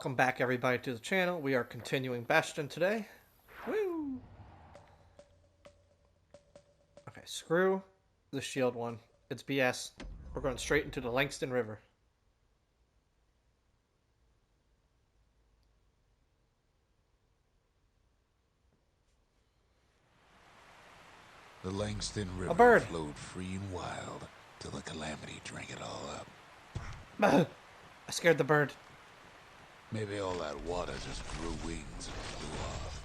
Welcome back, everybody, to the channel. We are continuing Bastion today. Woo! Okay, screw the shield one. It's BS. We're going straight into the Langston River. The Langston A River bird. flowed free and wild till the calamity drank it all up. I scared the bird. Maybe all that water just grew wings and flew off.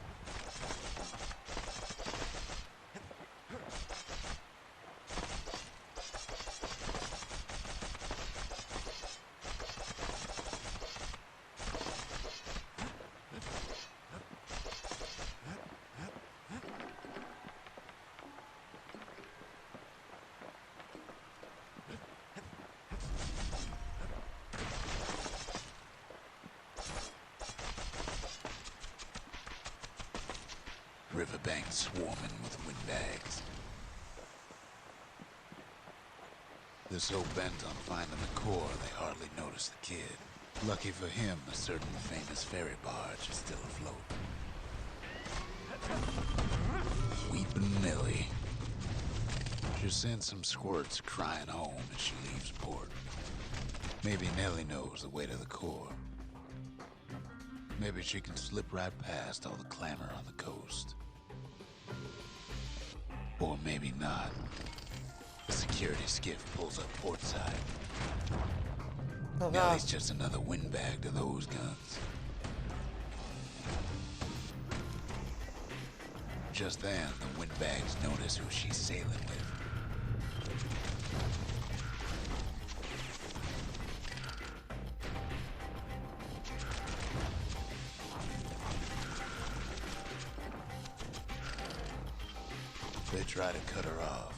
Riverbanks swarming with windbags. They're so bent on finding the core, they hardly notice the kid. Lucky for him, a certain famous ferry barge is still afloat. Weepin' Nellie. She sends some squirts crying home as she leaves port. Maybe Nellie knows the way to the core. Maybe she can slip right past all the clamor on the coast. Or maybe not. The security skiff pulls up portside. Oh, Nellie's just another windbag to those guns. Just then, the windbags notice who she's sailing with. They try to cut her off.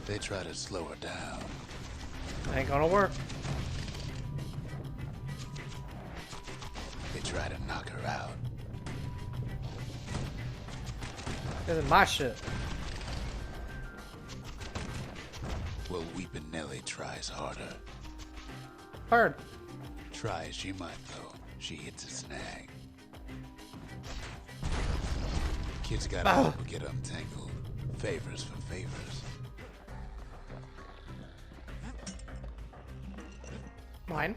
They try to slow her down. Ain't gonna work. They try to knock her out. This is my shit. Well, Weepin' Nellie tries harder. Bird. Try as she might, though, she hits a snag. Kids gotta help her get untangled. Favors for favors. Mine.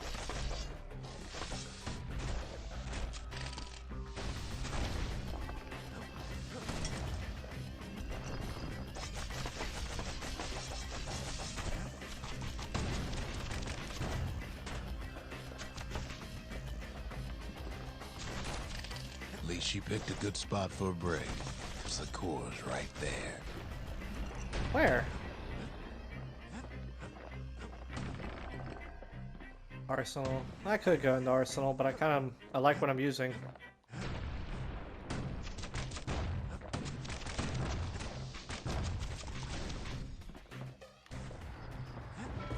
At least she picked a good spot for a break. 'Cause the core's right there. Where? Arsenal. I could go into Arsenal, but I like what I'm using.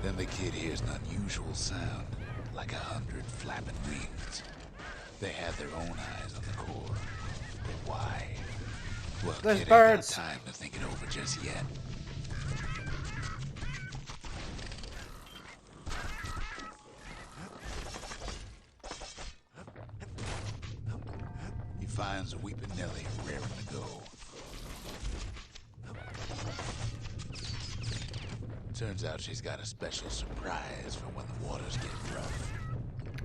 Then the kid hears an unusual sound, like 100 flapping wings. They have their own eyes on the core. But why? Well, There's kid birds. ain't got time to think it over just yet. He finds Weepin' Nellie raring to go. Turns out she's got a special surprise for when the waters get rough.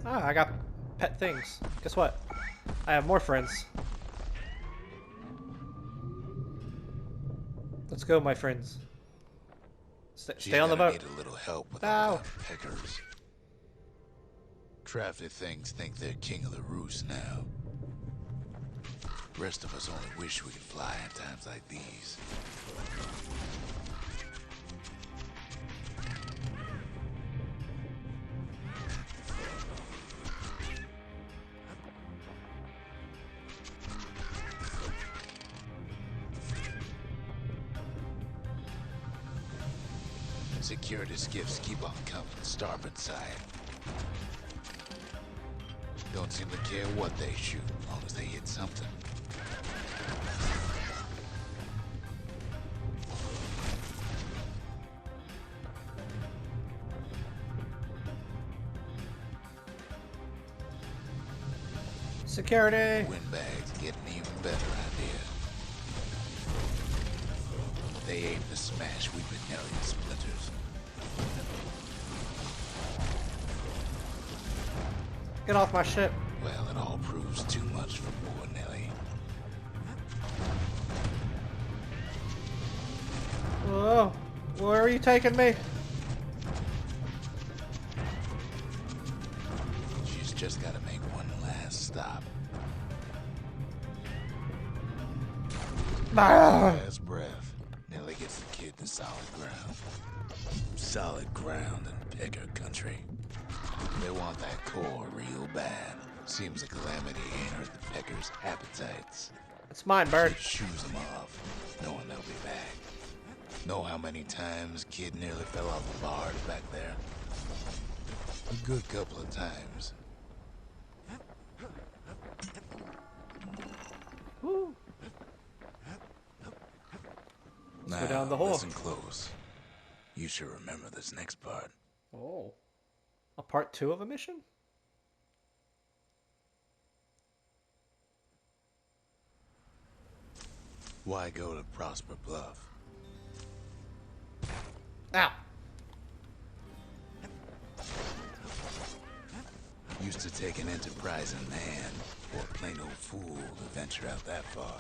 Ah, I got pet things. Guess what? I have more friends. Let's go, my friends. Stay on the boat. Need a little help with all No. the peckers. Crafty things think they're king of the roost now. Rest of us only wish we could fly in times like these. Security skiffs keep on coming, starboard side. Don't seem to care what they shoot, as long as they hit something. Security. Windbags get an even better idea. They aim to smash Weeping Nelly to splinters. Get off my ship. Well, it all proves too much for poor Nelly. Whoa. Where are you taking me? She's just gotta make one last stop. Last breath. Nelly gets the kid to solid ground. Solid ground in Pecker country. They want that core real bad. Seems the calamity ain't hurt the Peckers' appetites. It's mine, bird. It shoos them off, knowing they'll be back. Know how many times kid nearly fell off the bars back there? A good couple of times. Woo. Now, go down the hole. Listen close. You should remember this next part. Oh. A part 2 of a mission? Why go to Prosper Bluff? Ow. Used to take an enterprising man or a plain old fool to venture out that far.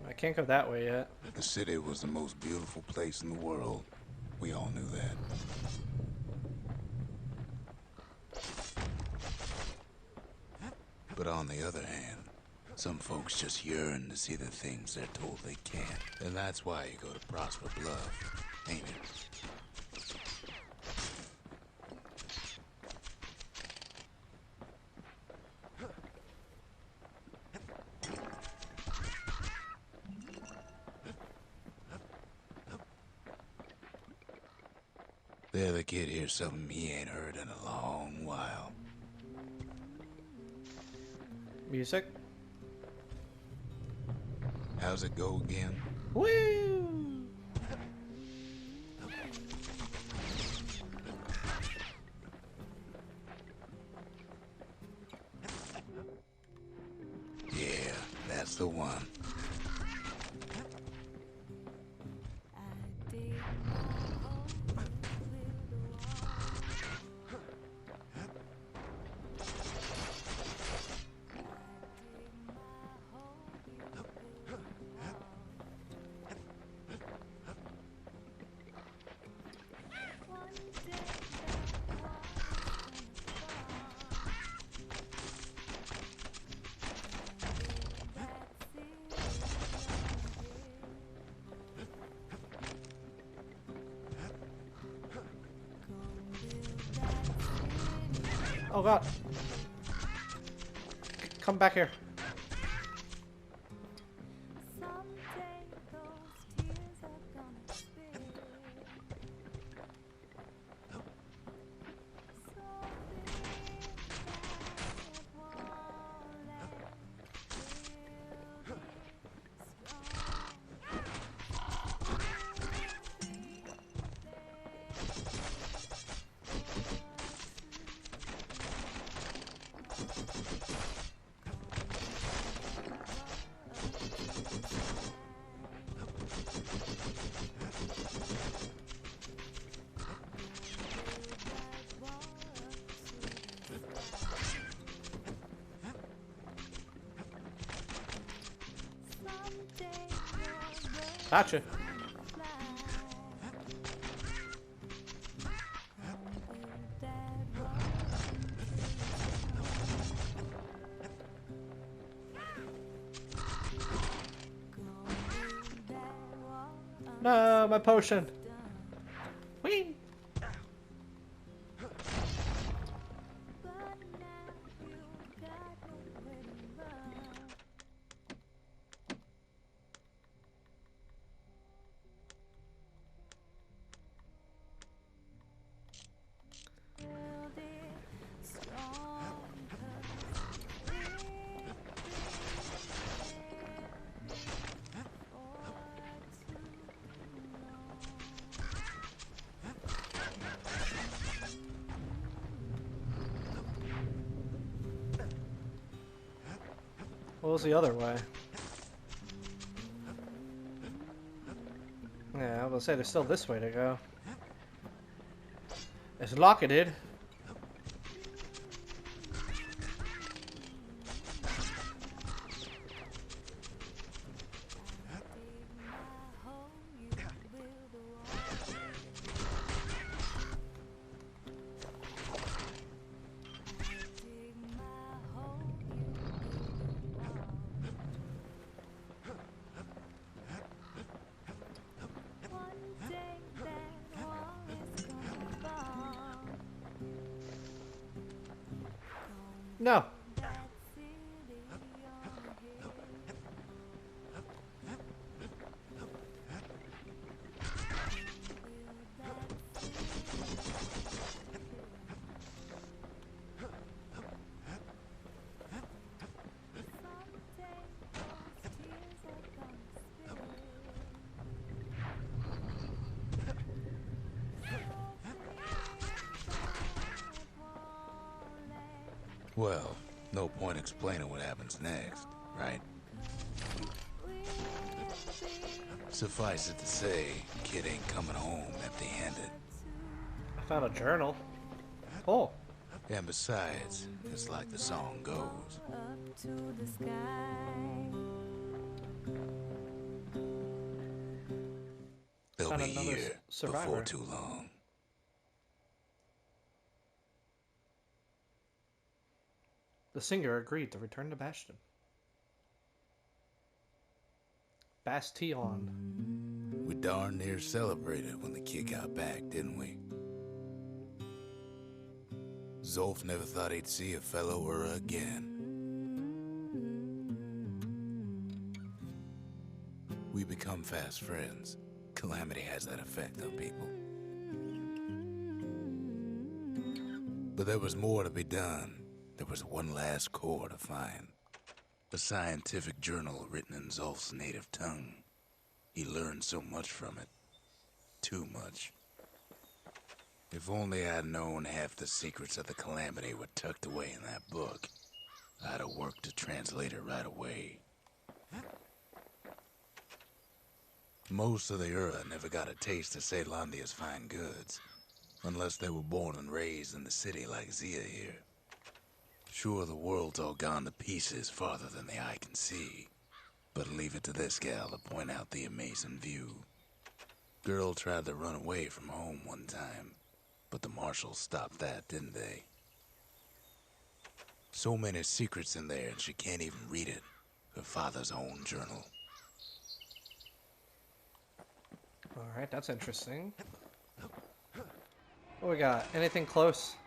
I can't go that way yet. The city was the most beautiful place in the world. We all knew that. But on the other hand, some folks just yearn to see the things they're told they can't. And that's why you go to Prosper Bluff, ain't it? The other kid hears something he ain't heard in a long while. Music. How's it go again? Woo! Yeah, that's the one. Oh god. Come back here. Gotcha. No, my potion. Whee! What was the other way? Yeah, I was gonna say there's still this way to go. It's locketed. No. Well, no point explaining what happens next, right? Suffice it to say, kid ain't coming home empty-handed. I found a journal. Oh. And besides, it's like the song goes. Up to the sky. They'll Found be another here survivor. before too long. The singer agreed to return to Bastion. Bastion. We darn near celebrated when the kid got back, didn't we? Zolf never thought he'd see a fellow or again. We become fast friends. Calamity has that effect on people. But there was more to be done. There was one last core to find. A scientific journal written in Zolf's native tongue. He learned so much from it. Too much. If only I'd known half the secrets of the Calamity were tucked away in that book, I'd have worked to translate it right away. Most of the Ura never got a taste of Ceylondia's fine goods, unless they were born and raised in the city like Zia here. Sure, the world's all gone to pieces farther than the eye can see, but leave it to this gal to point out the amazing view. Girl tried to run away from home one time, but the marshals stopped that, didn't they? So many secrets in there and she can't even read it. Her father's own journal. Alright, that's interesting. What we got? Anything close?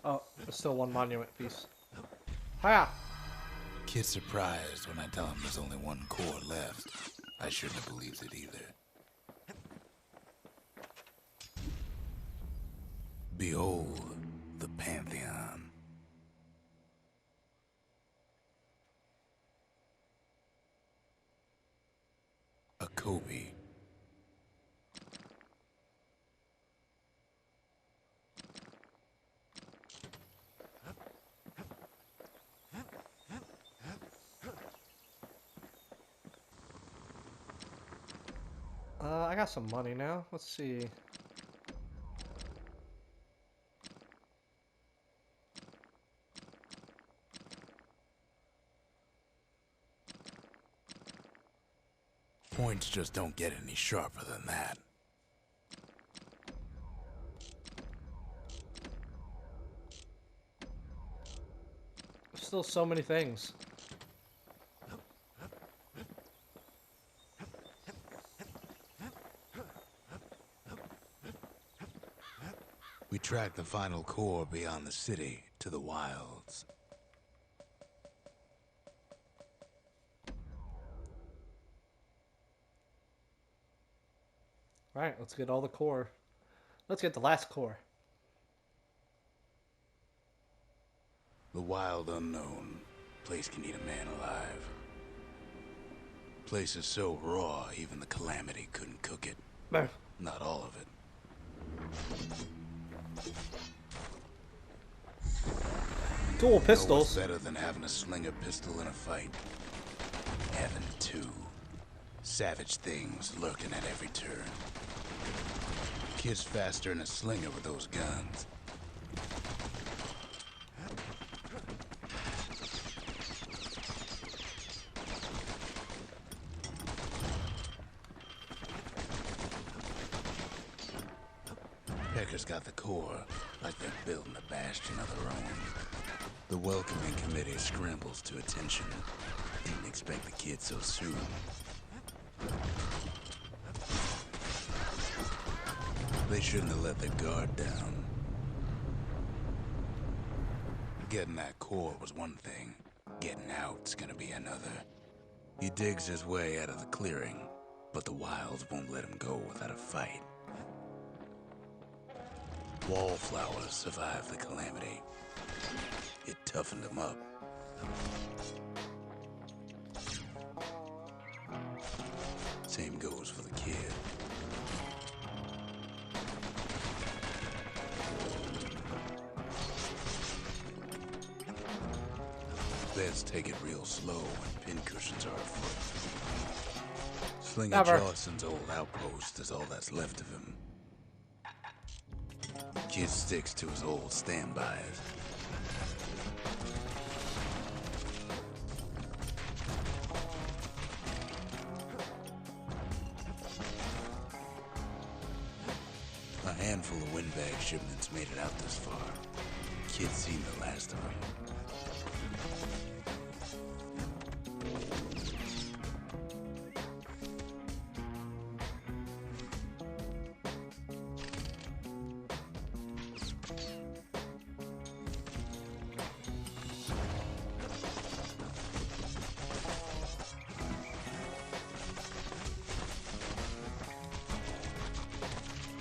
Oh, there's still one monument piece. Hiya! Kid's surprised when I tell him there's only one core left. I shouldn't have believed it either. Behold, the Pantheon. A Kobe. I got some money now. Let's see. Points just don't get any sharper than that. Still so many things. We tracked the final core beyond the city to the wilds. Alright, let's get all the core. Let's get the last core. The wild unknown. Place can eat a man alive. Place is so raw, even the Calamity couldn't cook it. No. Not all of it. Dual You know what's pistols. better than having a slinger pistol in a fight? Having two. Savage things lurking at every turn. Kid's faster than a slinger with those guns. Pecker's got the core, like they're building a bastion of their own. The welcoming committee scrambles to attention. Didn't expect the kid so soon. They shouldn't have let their guard down. Getting that core was one thing. Getting out's gonna be another. He digs his way out of the clearing, but the wilds won't let him go without a fight. Wallflowers survived the Calamity. It toughened him up. Same goes for the kid. Best take it real slow when pincushions are afoot. Slinger Never. Jawson's old outpost is all that's left of him. Kid sticks to his old standbys. A handful of windbag shipments made it out this far. Kid's seen the last of them.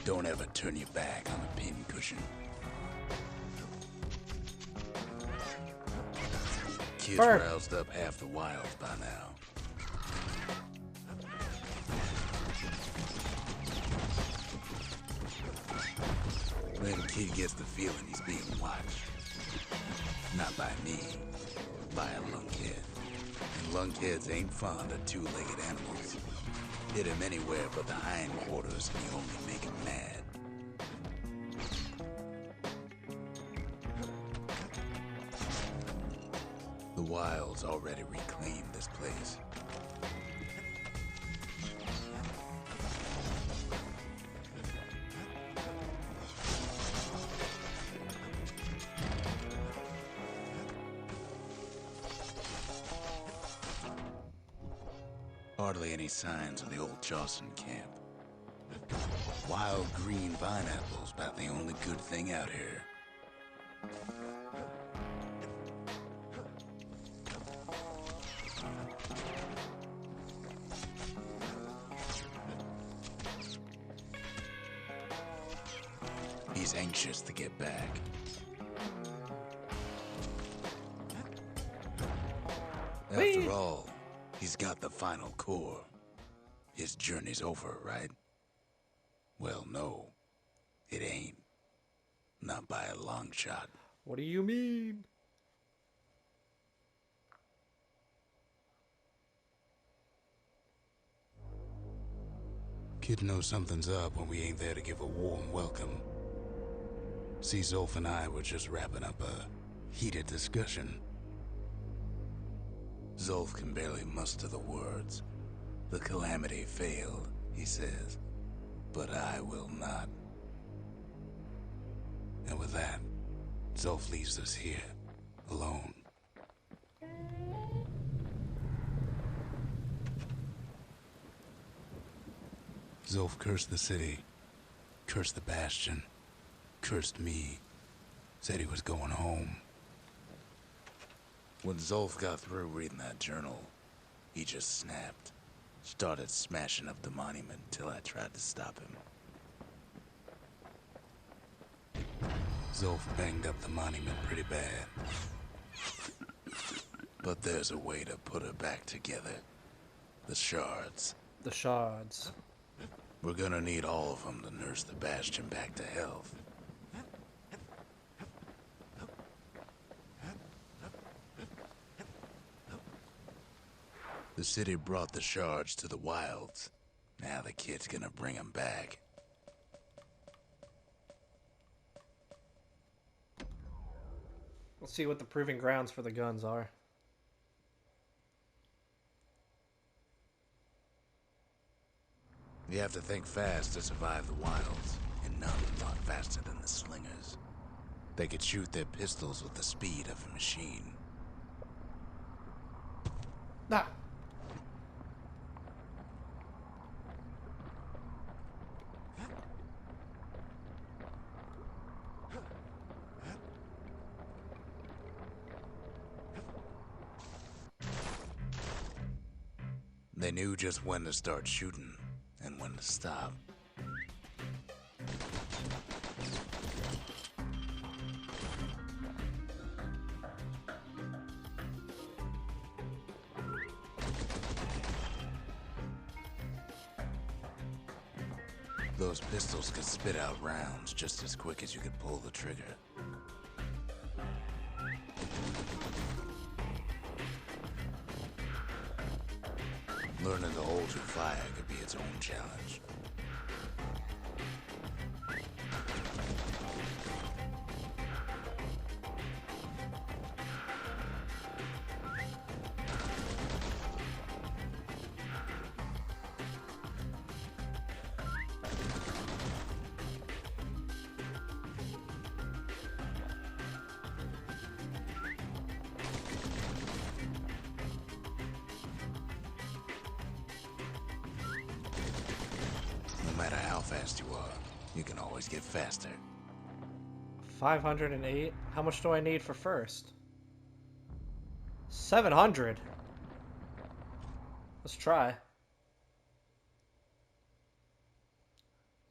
Don't ever turn your back on a pincushion. Kid's Burn. roused up half the wilds by now. Then Kid gets the feeling he's being watched. Not by me, by a lunkhead. And lunkheads ain't fond of two-legged animals. Hit him anywhere but the hindquarters and you only make him mad. The wilds already reclaimed this place. Hardly any signs of the old Jawson camp. Wild green vine apples about the only good thing out here. He's anxious to get back. After all, he's got the final core. His journey's over, right? Well, no, it ain't. Not by a long shot. What do you mean? Kid knows something's up when we ain't there to give a warm welcome. See, Zolf and I were just wrapping up a heated discussion. Zolf can barely muster the words. The Calamity failed, he says, but I will not. And with that, Zolf leaves us here, alone. Zolf cursed the city, cursed the Bastion, cursed me, said he was going home. When Zolf got through reading that journal, he just snapped. Started smashing up the monument till I tried to stop him. Zolf banged up the monument pretty bad. But there's a way to put her back together. The shards. The shards. We're gonna need all of them to nurse the Bastion back to health. The city brought the shards to the wilds. Now the kid's gonna bring them back. Let's see what the proving grounds for the guns are. You have to think fast to survive the wilds, and none thought faster than the slingers. They could shoot their pistols with the speed of a machine. Ah! They knew just when to start shooting and when to stop. Those pistols could spit out rounds just as quick as you could pull the trigger. Learning to hold your fire could be its own challenge. No matter how fast you are, you can always get faster. 508. How much do I need for first? 700. Let's try.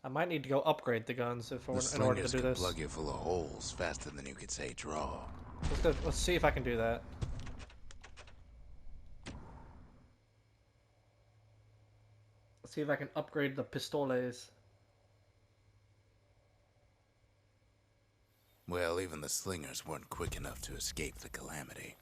I might need to go upgrade the guns in order to Slingers do could this. plug you full of holes faster than you could say draw. Let's see if I can do that. Let's see if I can upgrade the pistoles. Well, even the slingers weren't quick enough to escape the calamity.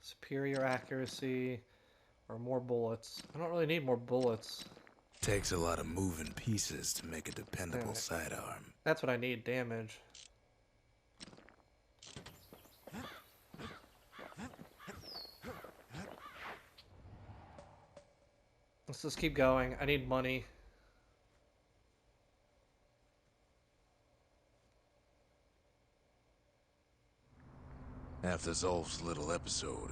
Superior accuracy or more bullets. I don't really need more bullets. Takes a lot of moving pieces to make a dependable sidearm. That's what I need, damage. Let's just keep going. I need money. After Zolf's little episode,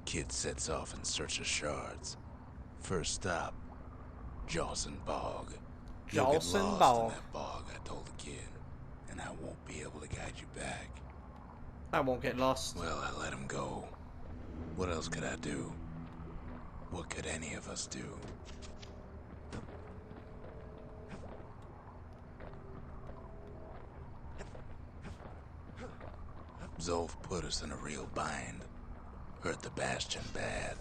Kid sets off in search of shards. First stop, Jawson Bog. You'll get Jawson lost Bog. in that bog, I told the kid, and I won't be able to guide you back. I won't get lost. Well, I let him go. What else could I do? What could any of us do? Zolf put us in a real bind. Hurt the Bastion bad.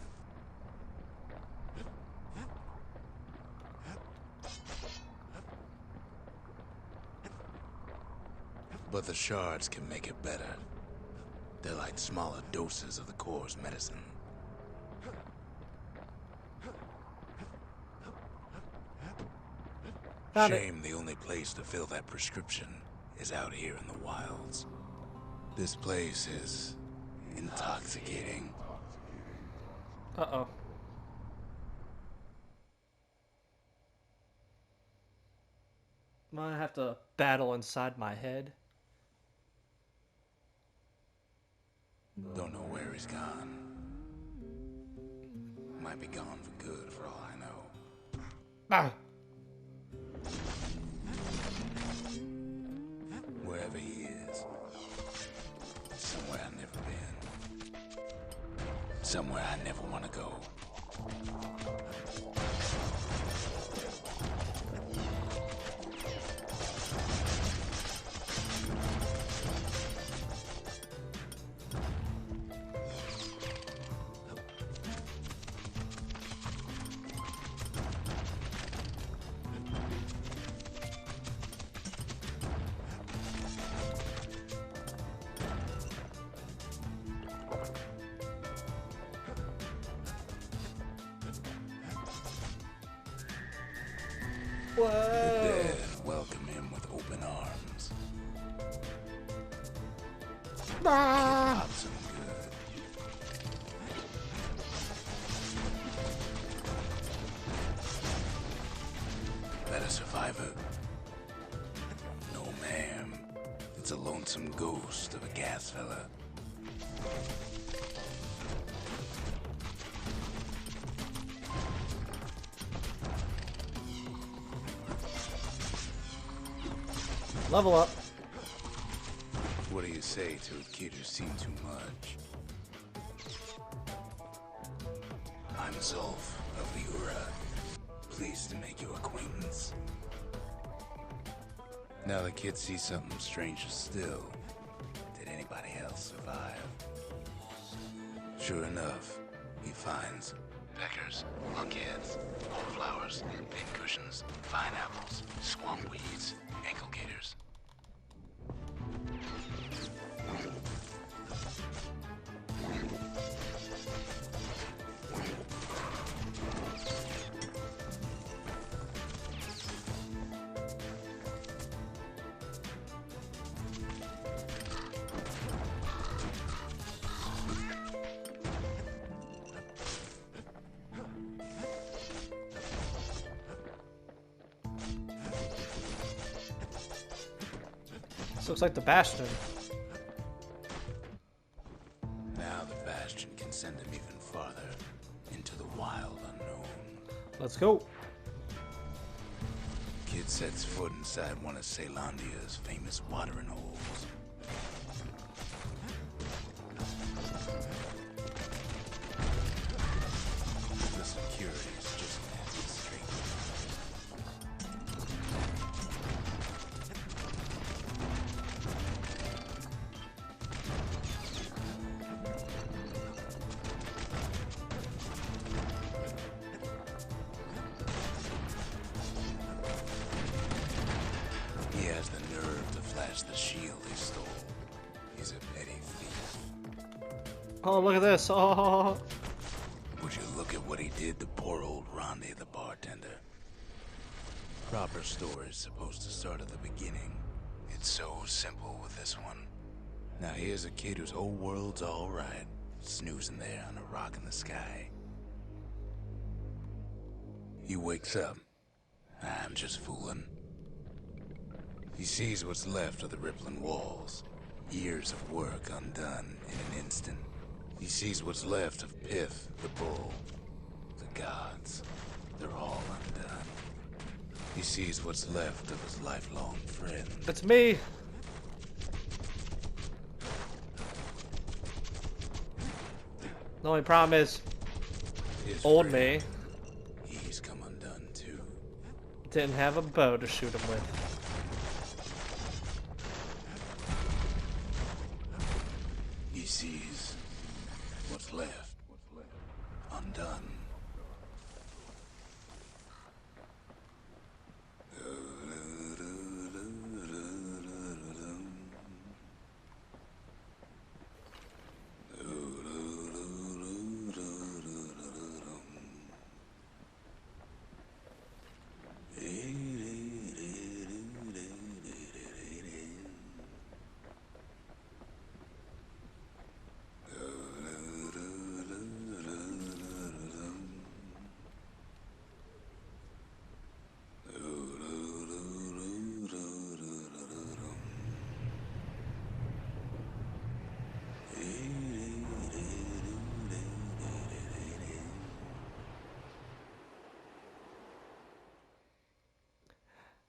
But the shards can make it better. They're like smaller doses of the core's medicine. Found it. Shame the only place to fill that prescription is out here in the wilds. This place is intoxicating. Uh-oh. I'm gonna have to battle inside my head. Don't know where he's gone. Might be gone for good for all I know. Ah! Wherever he is. Somewhere I've never been. Somewhere I never want to go. The Whoa! dead welcome him with open arms. Ah! Pops him good. Better survivor? No, ma'am. It's a lonesome ghost of a gas fella. Level up. What do you say to a kid who's seen too much? I'm Zolf of the Ura. Pleased to make your acquaintance. Now the kid sees something stranger still. Did anybody else survive? Sure enough, he finds peckers, lunkheads, cornflowers, pincushions, vine apples, swamp weeds, ankle gators. This looks like the Bastion. Now the Bastion can send him even farther into the wild unknown. Let's go. Kid sets foot inside one of Ceylondia's famous watering holes. The security's just nasty straight. He has the nerve to flash the shield he stole. He's a petty thief. Oh, look at this. Oh. Would you look at what he did to poor old Rondi the bartender? Proper story's supposed to start at the beginning. It's so simple with this one. Now here's a kid whose whole world's alright, snoozing there on a rock in the sky. He wakes up. I'm just fooling. He sees what's left of the rippling walls. Years of work undone in an instant. He sees what's left of Pith, the bull. The gods, they're all undone. He sees what's left of his lifelong friend. It's me. The only problem is, His old friend, me he's come undone too. didn't have a bow to shoot him with. He sees what's left undone.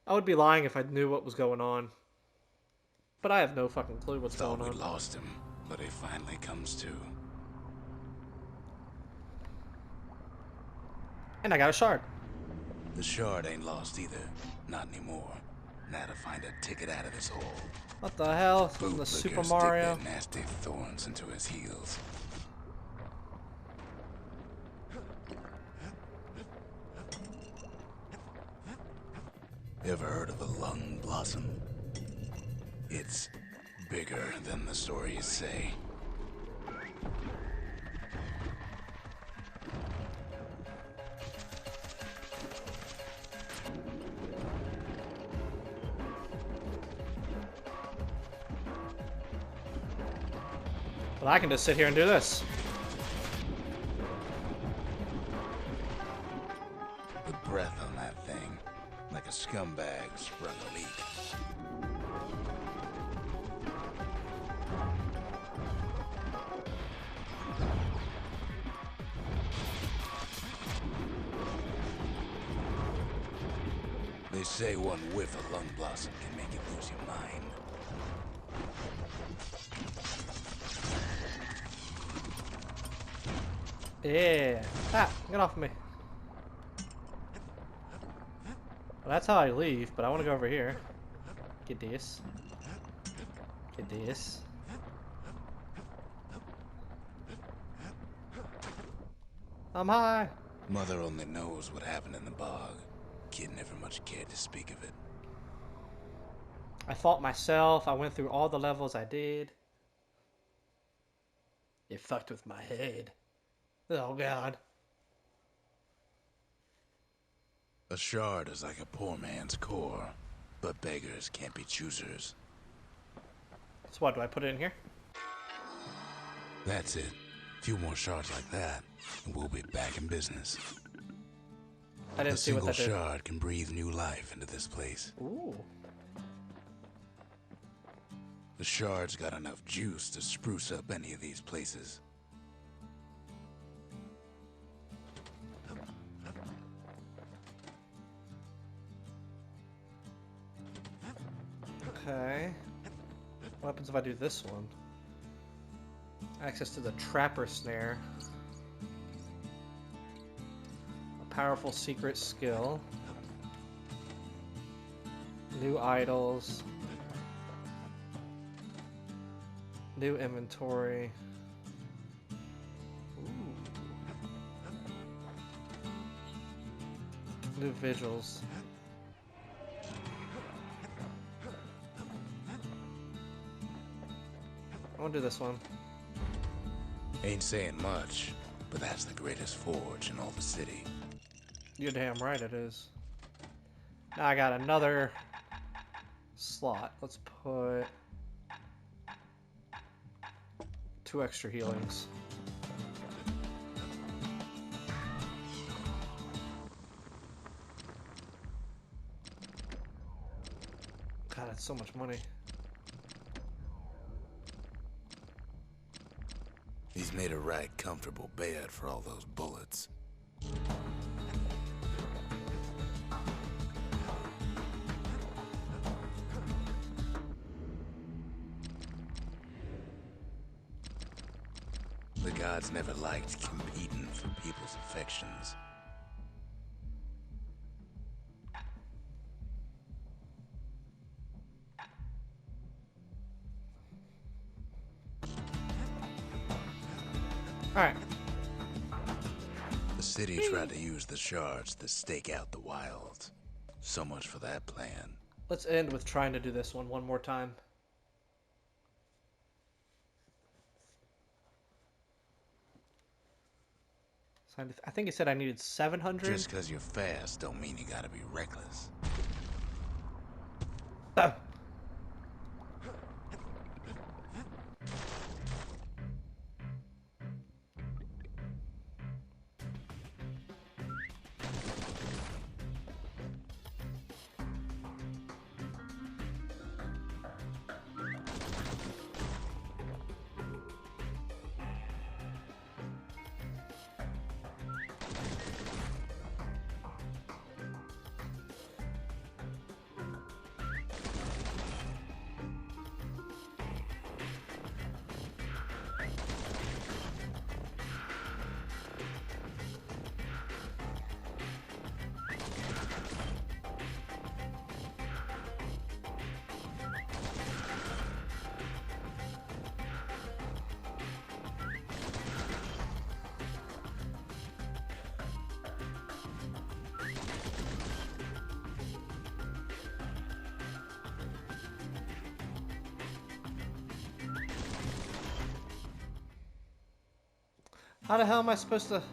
I would be lying if I knew what was going on. But I have no fucking clue what's Thought going we on. lost him, but he finally comes to. And I got a shard. The shard ain't lost either. Not anymore. Now to find a ticket out of this hole. What the hell? From the Bootlickers Super stick Mario. their nasty thorns into his heels. Ever heard of a lung blossom? It's bigger than the stories say. But I can just sit here and do this. The breath on that thing, like a scumbag sprung a leak. They say one whiff of lung blossom can make you lose your mind. Yeah. Ah, get off of me. Well, that's how I leave, but I want to go over here. Get this. Get this. I'm high. Mother only knows what happened in the bog. Kid never much cared to speak of it. I fought myself. I went through all the levels I did. It fucked with my head. Oh, God. A shard is like a poor man's core, but beggars can't be choosers. So what, do I put it in here? That's it. A few more shards like that, and we'll be back in business. I didn't A see what single that did. shard can breathe new life into this place. Ooh. The shard's got enough juice to spruce up any of these places. Okay. What happens if I do this one? Access to the Trapper Snare. A powerful secret skill. New idols. New inventory. Ooh. New vigils. I want to do this one. Ain't saying much, but that's the greatest forge in all the city. You're damn right it is. Now I got another slot. Let's put 2 extra healings. God, that's so much money. He's made a right comfortable bed for all those bullets. The gods never liked competing for people's affections. Alright. The city tried to use the shards to stake out the wilds. So much for that plan. Let's end with trying to do this one more time. So I think it said I needed 700. Just because you're fast don't mean you gotta be reckless. Ah. How the hell am I supposed to...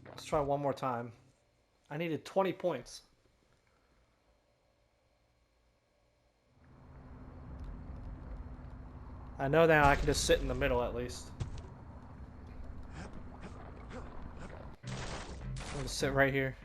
Let's try one more time. I needed 20 points. I know now I can just sit in the middle at least. I'm gonna sit right here.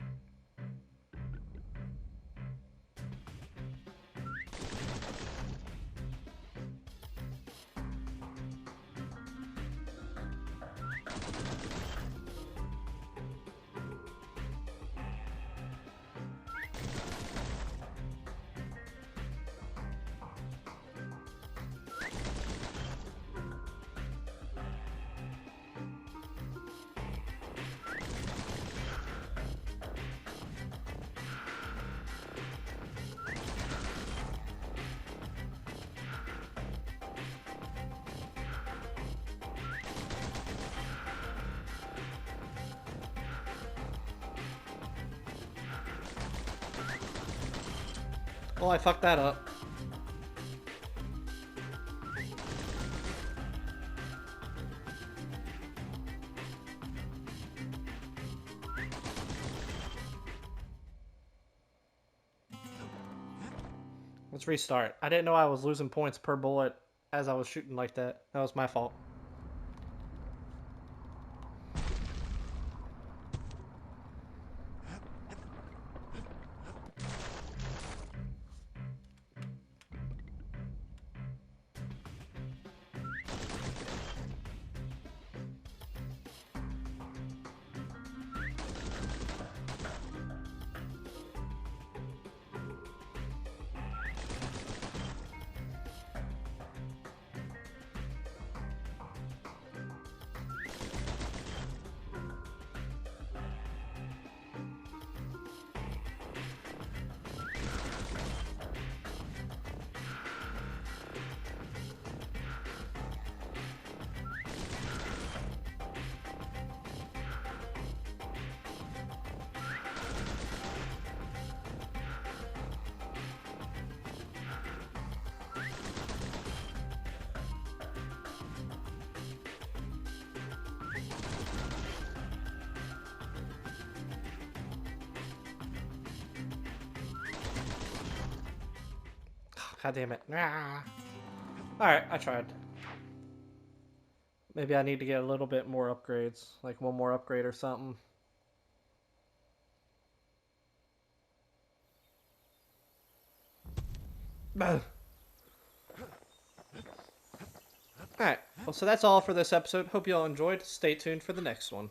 Oh, I fucked that up. Let's restart. I didn't know I was losing points per bullet as I was shooting like that. That was my fault. God damn it. Ah. Alright, I tried. Maybe I need to get a little bit more upgrades. Like one more upgrade or something. Alright, well, so that's all for this episode. Hope you all enjoyed. Stay tuned for the next one.